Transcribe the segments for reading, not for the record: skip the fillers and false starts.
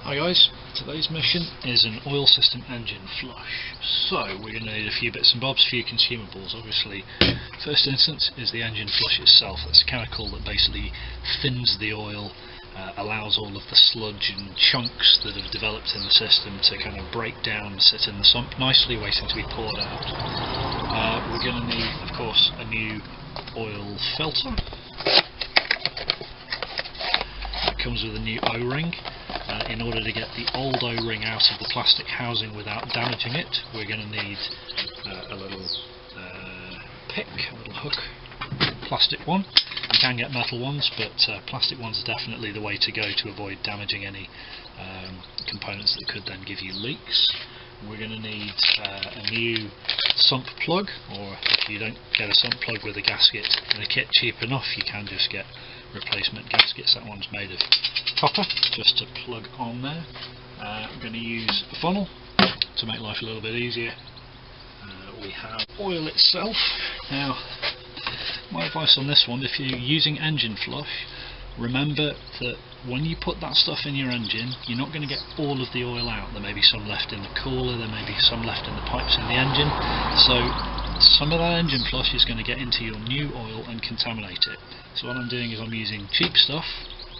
Hi guys, today's mission is an oil system engine flush. So we're going to need a few bits and bobs, a few consumables. Obviously, first instance is the engine flush itself. That's a chemical that basically thins the oil, allows all of the sludge and chunks that have developed in the system to kind of break down and sit in the sump nicely, waiting to be poured out. We're going to need, of course, a new oil filter. It comes with a new O-ring. In order to get the old O-ring out of the plastic housing without damaging it, we're going to need a little pick, a little hook, plastic one. You can get metal ones, but plastic ones are definitely the way to go to avoid damaging any components that could then give you leaks. We're going to need a new sump plug, or if you don't get a sump plug with a gasket in a kit cheap enough, you can just get replacement gaskets. That one's made of copper, just to plug on there. I'm going to use a funnel to make life a little bit easier. We have oil itself. Now, my advice on this one, if you're using engine flush, remember that when you put that stuff in your engine, you're not going to get all of the oil out. There may be some left in the cooler, there may be some left in the pipes in the engine, so some of that engine flush is going to get into your new oil and contaminate it. So what I'm doing is I'm using cheap stuff.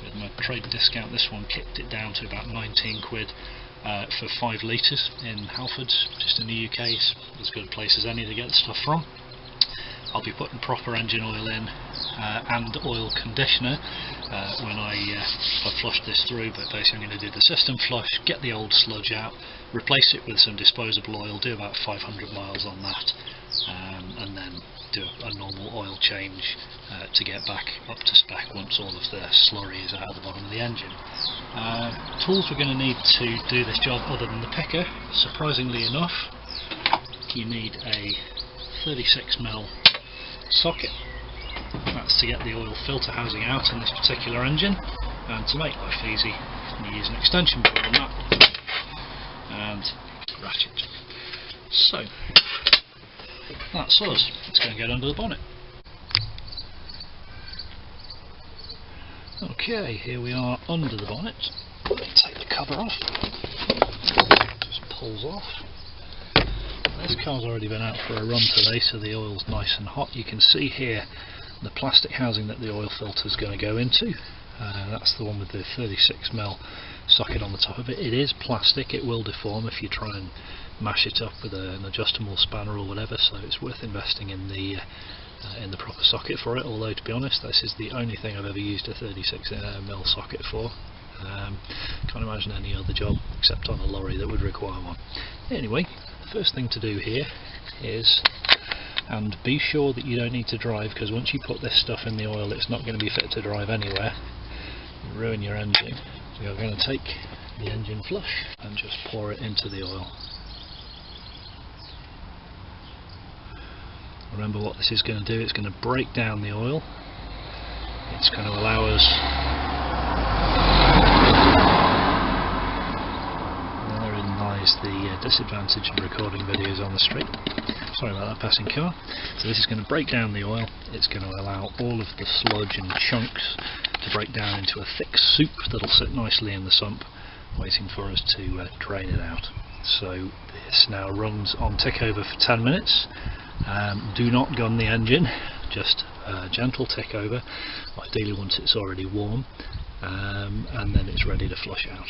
With my trade discount, this one kicked it down to about 19 quid for 5 litres in Halfords, just in the UK. It's as good a place as any to get the stuff from. I'll be putting proper engine oil in and oil conditioner when I've flushed this through, but basically I'm going to do the system flush, get the old sludge out, replace it with some disposable oil, do about 500 miles on that, and then do a normal oil change to get back up to spec once all of the slurry is out of the bottom of the engine. Tools we're going to need to do this job other than the picker, surprisingly enough, you need a 36mm socket. That's to get the oil filter housing out in this particular engine, and to make life easy you use an extension board on that and ratchet. So that's us. Let's go and get under the bonnet. Okay, here we are under the bonnet. Take the cover off. Just pulls off. This car's already been out for a run today, so the oil's nice and hot. You can see here the plastic housing that the oil filter is going to go into. That's the one with the 36mm socket on the top of it. It is plastic, it will deform if you try and mash it up with an adjustable spanner or whatever, so it's worth investing in the proper socket for it, although to be honest this is the only thing I've ever used a 36mm socket for. Can't imagine any other job except on a lorry that would require one. Anyway, first thing to do here is, and be sure that you don't need to drive, because once you put this stuff in the oil it's not going to be fit to drive anywhere, you ruin your engine. We are going to take the engine flush and just pour it into the oil. Remember what this is going to do, it's going to break down the oil, it's going to allow us, therein lies the disadvantage of recording videos on the street, sorry about that passing car. So this is going to break down the oil, it's going to allow all of the sludge and chunks to break down into a thick soup that'll sit nicely in the sump, waiting for us to drain it out. So this now runs on tick over for 10 minutes. Do not gun the engine, just a gentle tick over, ideally once it's already warm, and then it's ready to flush out.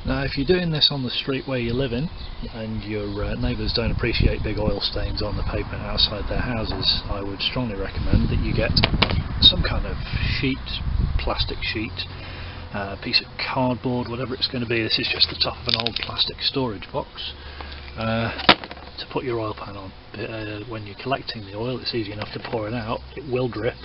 Now if you're doing this on the street where you live in and your neighbours don't appreciate big oil stains on the pavement outside their houses, I would strongly recommend that you get some kind of sheet, plastic sheet, piece of cardboard, whatever it's going to be. This is just the top of an old plastic storage box to put your oil pan on. When you're collecting the oil it's easy enough to pour it out, it will drip,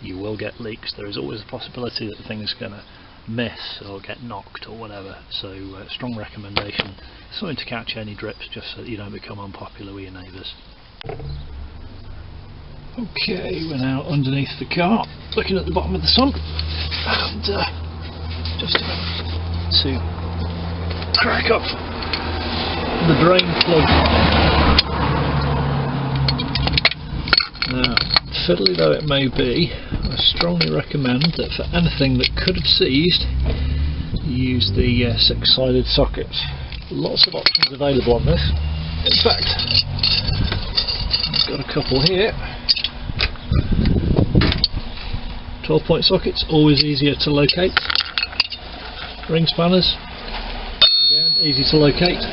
you will get leaks, there is always a possibility that the thing is going to miss or get knocked or whatever, so strong recommendation, something to catch any drips just so that you don't become unpopular with your neighbours. Okay, we're now underneath the car, looking at the bottom of the sump, and just about to crack up the drain plug. Now, fiddly though it may be, I strongly recommend that for anything that could have seized, you use the 6-sided sockets. Lots of options available on this. In fact, I've got a couple here. 12-point sockets, always easier to locate. Ring spanners, again easy to locate.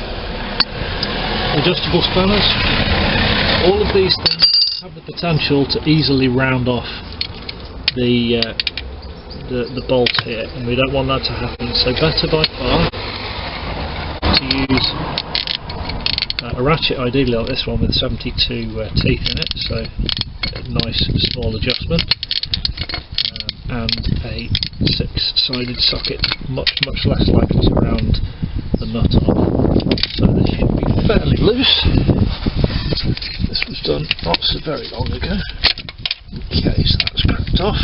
Adjustable spanners. All of these things have the potential to easily round off the bolt here, and we don't want that to happen. So better by far to use a ratchet, ideally like this one with 72 teeth in it, so a nice small adjustment, and a 6-sided socket, much less likely to round the nut on. So this should be fairly loose. This was done not so very long ago. Okay, so that's cracked off.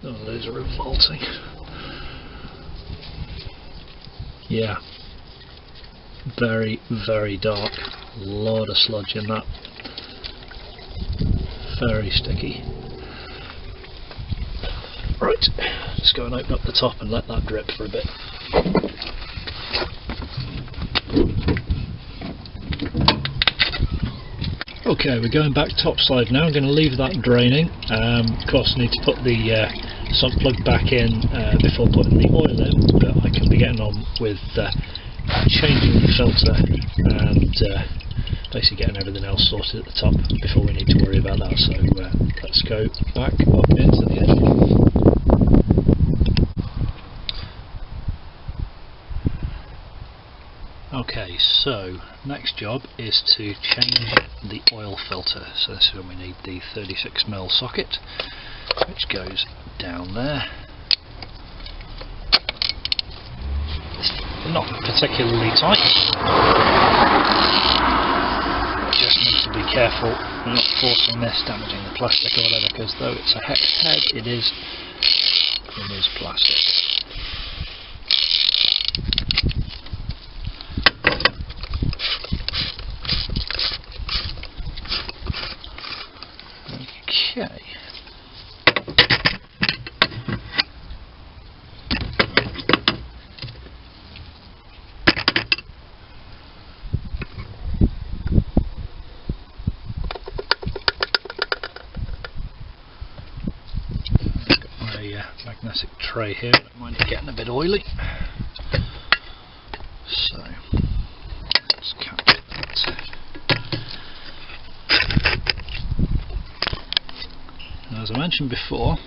Oh, those are revolting. Yeah, very dark. A lot of sludge in that. Very sticky. Right, let's go and open up the top and let that drip for a bit. Okay, we're going back topside now. I'm going to leave that draining. Of course I need to put the sump plug back in before putting the oil in, but I can be getting on with changing the filter and basically getting everything else sorted at the top before we need to worry about that. So let's go back up into the engine. Okay, so next job is to change the oil filter. So this is when we need the 36mm socket, which goes down there. Not particularly tight. Just need to be careful not forcing this, damaging the plastic or whatever, because though it's a hex head, it is plastic. Okay. Magnetic tray here, but mine is getting a bit oily, so let's cap that. Now, as I mentioned before,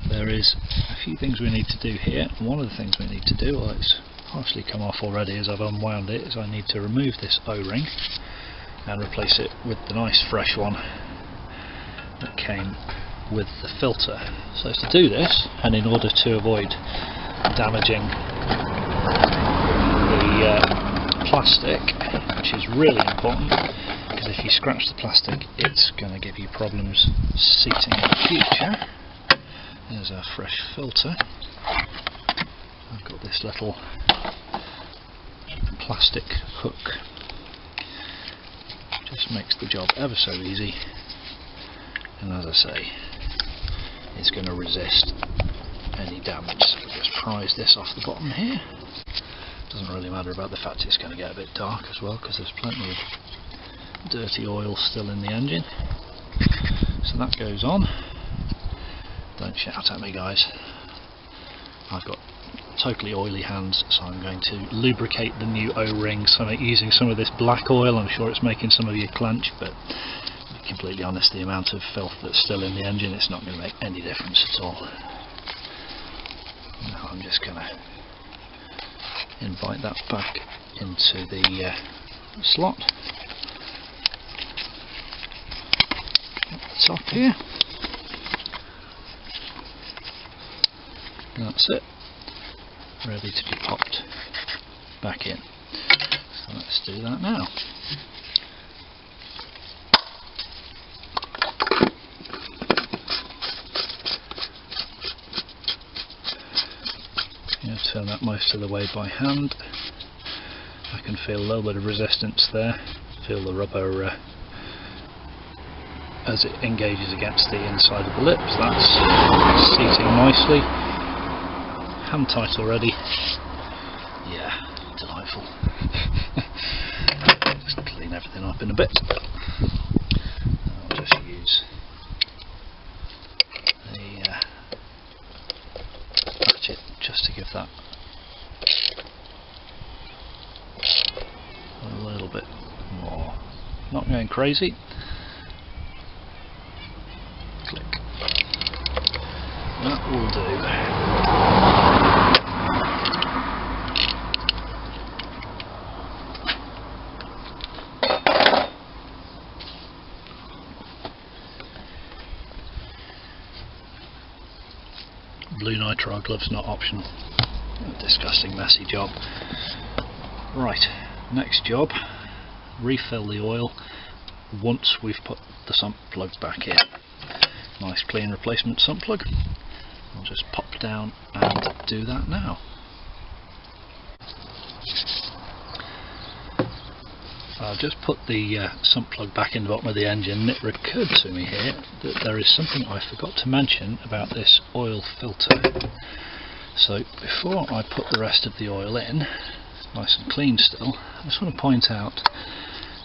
there is a few things we need to do here. One of the things we need to do, well, it's partially come off already as I've unwound it, is I need to remove this O-ring and replace it with the nice fresh one that came with the filter. So to do this, and in order to avoid damaging the plastic, which is really important, because if you scratch the plastic it's going to give you problems seating in the future. There's our fresh filter. I've got this little plastic hook, just makes the job ever so easy, and as I say, it's going to resist any damage. So we'll just prise this off the bottom here. Doesn't really matter about the fact it's going to get a bit dark as well, because there's plenty of dirty oil still in the engine. So that goes on. Don't shout at me, guys. I've got totally oily hands, so I'm going to lubricate the new O-ring using some of this black oil. I'm sure it's making some of you clench, but completely honest, the amount of filth that's still in the engine, it's not going to make any difference at all. Now I'm just going to invite that back into the slot at the top here. That's it, ready to be popped back in. So let's do that now. turn that most of the way by hand. I can feel a little bit of resistance there, feel the rubber as it engages against the inside of the lips. That's seating nicely, hand tight already. Yeah, delightful. Just clean everything up in a bit. I'll just use the ratchet just to give that a little bit more. Not going crazy. Click. That will do. Blue nitrile gloves not optional. A disgusting messy job. Right, next job, refill the oil once we've put the sump plug back in. Nice clean replacement sump plug. I'll just pop down and do that now. I'll just put the sump plug back in the bottom of the engine. It recurred to me here that there is something I forgot to mention about this oil filter. So before I put the rest of the oil in, nice and clean still, I just want to point out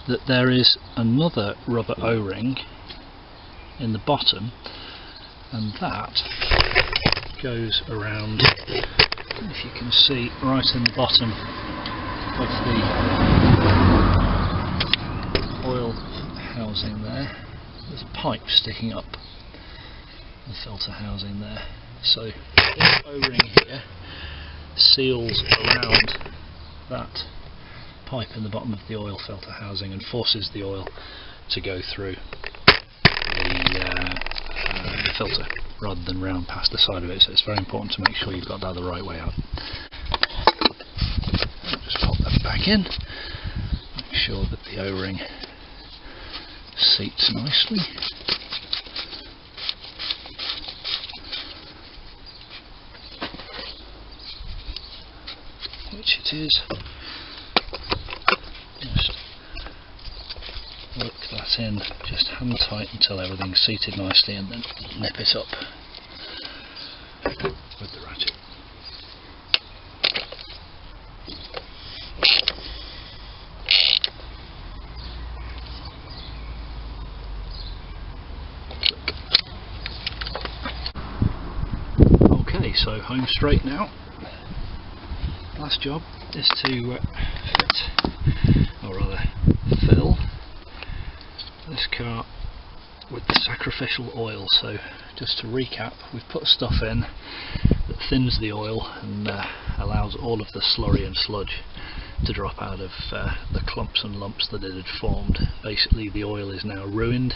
that there is another rubber O-ring in the bottom, and that goes around, if you can see, right in the bottom of the oil housing there. There's a pipe sticking up the filter housing there, so this O-ring here seals around that pipe in the bottom of the oil filter housing and forces the oil to go through the filter rather than round past the side of it, so it's very important to make sure you've got that the right way out. Just pop that back in, make sure that the O-ring seats nicely. Which it is. Just look that in, just hand tight until everything's seated nicely, and then nip it up with the ratchet. Okay, so home straight now. Last job is to fit, or rather fill, this car with the sacrificial oil. So just to recap, we've put stuff in that thins the oil and allows all of the slurry and sludge to drop out of the clumps and lumps that it had formed. Basically the oil is now ruined,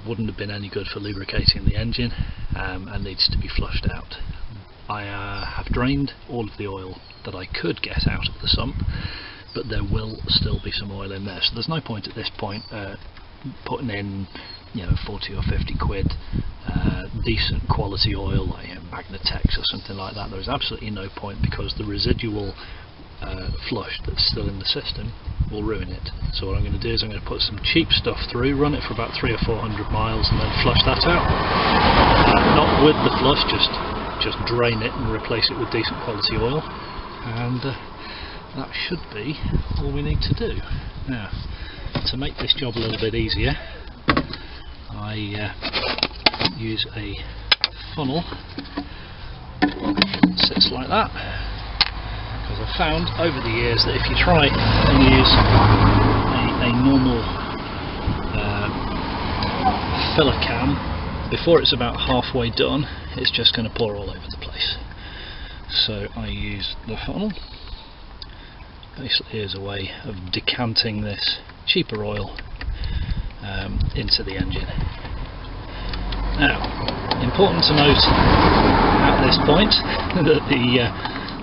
wouldn't have been any good for lubricating the engine, and needs to be flushed out. I have drained all of the oil that I could get out of the sump, but there will still be some oil in there, so there's no point at this point putting in 40 or 50 quid decent quality oil like Magnatex or something like that. There is absolutely no point, because the residual flush that's still in the system will ruin it. So what I'm going to do is I'm going to put some cheap stuff through, run it for about 300 or 400 miles, and then flush that out. Not with the flush, just drain it and replace it with decent quality oil, and that should be all we need to do. Now, to make this job a little bit easier, I use a funnel that sits like that, because I've found over the years that if you try and use a normal filler cam, before it's about halfway done, it's just going to pour all over the place. So I use the funnel basically as a way of decanting this cheaper oil into the engine. Now, important to note at this point that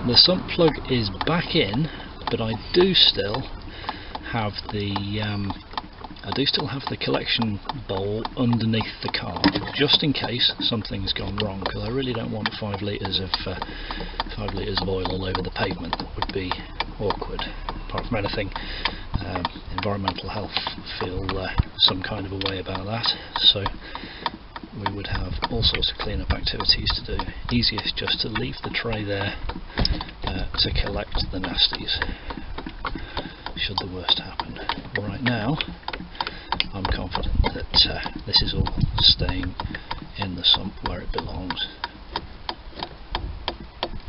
the sump plug is back in, but I do still have the I do still have the collection bowl underneath the car, just in case something's gone wrong, because I really don't want 5 litres of oil all over the pavement. That would be awkward. Apart from anything, environmental health feel some kind of a way about that, so we would have all sorts of clean-up activities to do. Easiest just to leave the tray there to collect the nasties, should the worst happen. Right now, I'm confident that this is all staying in the sump where it belongs.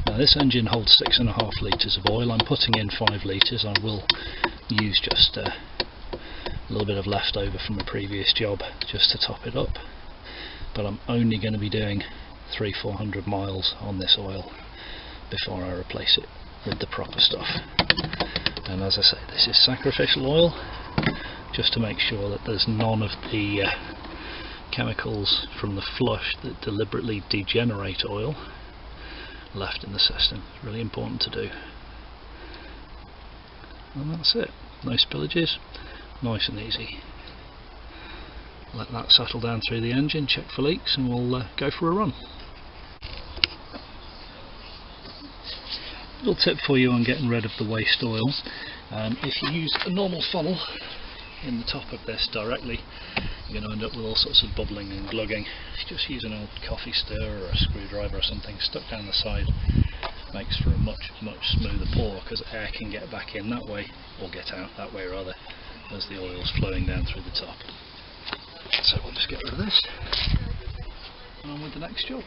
Now this engine holds 6.5 litres of oil. I'm putting in 5 litres. I will use just a little bit of leftover from a previous job just to top it up, but I'm only going to be doing 300-400 miles on this oil before I replace it with the proper stuff. And as I say, this is sacrificial oil, just to make sure that there's none of the chemicals from the flush that deliberately degenerate oil left in the system. It's really important to do. And that's it. No spillages, nice and easy. Let that settle down through the engine, check for leaks, and we'll go for a run. Little tip for you on getting rid of the waste oil. If you use a normal funnel in the top of this directly, you're going to end up with all sorts of bubbling and glugging. If you just use an old coffee stirrer or a screwdriver or something stuck down the side, makes for a much smoother pour, because air can get back in that way, or get out that way rather, as the oil's flowing down through the top. So we'll just get rid of this and on with the next job.